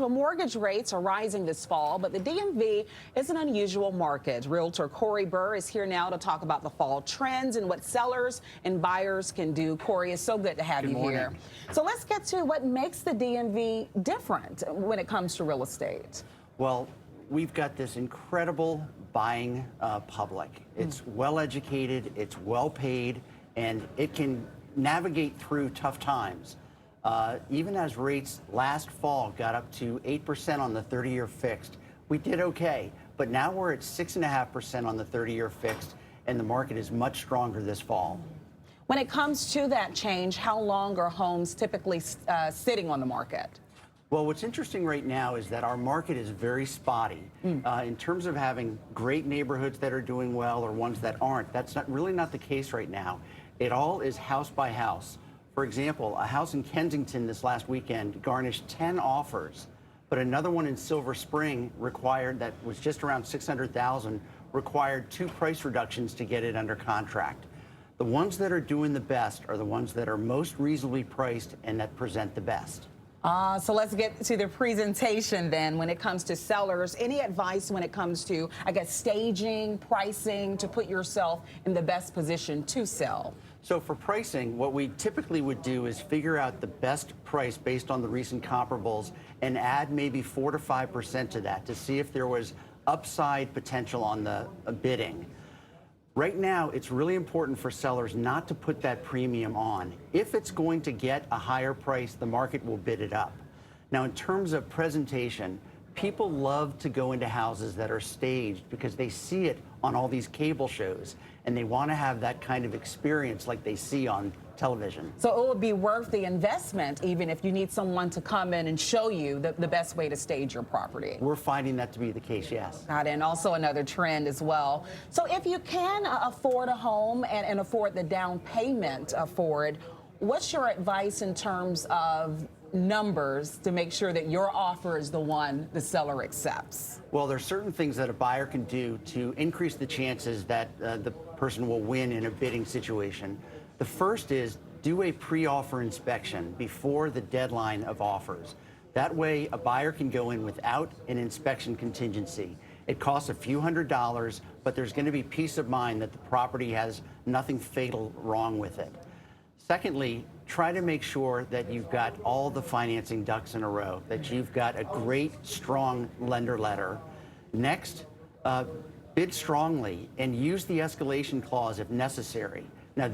Well, mortgage rates are rising this fall, but the DMV is an unusual market. Realtor Corey Burr is here now to talk about the fall trends and what sellers and buyers can do. Corey, it's so good to have you here. So let's get to what makes the DMV different when it comes to real estate. Well, we've got this incredible buying public. It's well educated, it's well paid, and it can navigate through tough times. Even as rates last fall got up to 8% on the 30-year fixed, we did okay. But now we're at 6.5% on the 30-year fixed, and the market is much stronger this fall. When it comes to that change, how long are homes typically sitting on the market? Well, what's interesting right now is that our market is very spotty. In terms of having great neighborhoods that are doing well or ones that aren't. That's really not the case right now. It all is house by house. For example, a house in Kensington this last weekend garnished 10 offers, but another one in Silver Spring that was just around $600,000, required 2 price reductions to get it under contract. The ones that are doing the best are the ones that are most reasonably priced and that present the best. So let's get to the presentation then. When it comes to sellers, any advice when it comes to, I guess, staging, pricing, to put yourself in the best position to sell? So for pricing, what we typically would do is figure out the best price based on the recent comparables and add maybe 4 to 5% to that to see if there was upside potential on the bidding. Right now, it's really important for sellers not to put that premium on. If it's going to get a higher price, the market will bid it up. Now, in terms of presentation, people love to go into houses that are staged because they see it on all these cable shows, and they want to have that kind of experience like they see on television. So it would be worth the investment even if you need someone to come in and show you the best way to stage your property. We're finding that to be the case, yes. Got it. And also another trend as well. So if you can afford a home and afford the down payment for it, what's your advice in terms of numbers to make sure that your offer is the one the seller accepts? Well, there are certain things that a buyer can do to increase the chances that the person will win in a bidding situation. The first is do a pre-offer inspection before the deadline of offers. That way, a buyer can go in without an inspection contingency. It costs a few $100s, but there's going to be peace of mind that the property has nothing fatal wrong with it. Secondly, try to make sure that you've got all the financing ducks in a row, that you've got a great, strong lender letter. Next, bid strongly and use the escalation clause if necessary. Now,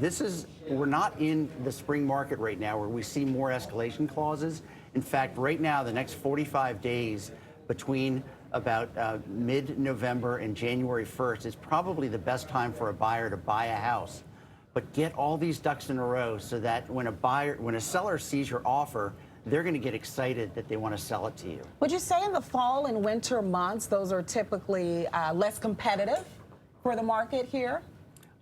we're not in the spring market right now where we see more escalation clauses. In fact, right now, the next 45 days between about mid-November and January 1st is probably the best time for a buyer to buy a house. But get all these ducks in a row so that when a seller sees your offer, they're going to get excited that they want to sell it to you. Would you say in the fall and winter months, those are typically less competitive for the market here?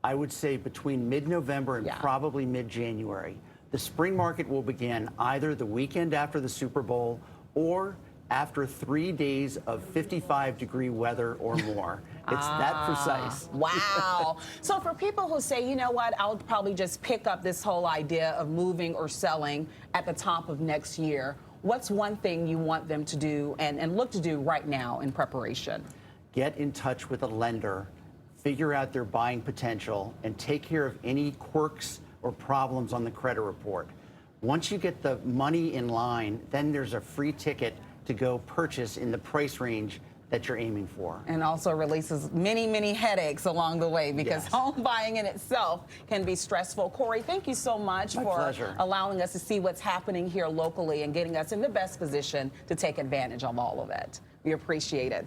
I would say between mid-November and probably mid-January. The spring market will begin either the weekend after the Super Bowl or after 3 days of 55-degree weather or more. It's that precise. Wow. So for people who say, you know what, I'll probably just pick up this whole idea of moving or selling at the top of next year, what's one thing you want them to do and look to do right now in preparation? Get in touch with a lender, figure out their buying potential, and take care of any quirks or problems on the credit report. Once you get the money in line, then there's a free ticket to go purchase in the price range that you're aiming for. And also releases many, many headaches along the way because home buying in itself can be stressful. Corey, thank you so much for allowing us to see what's happening here locally and getting us in the best position to take advantage of all of it. We appreciate it.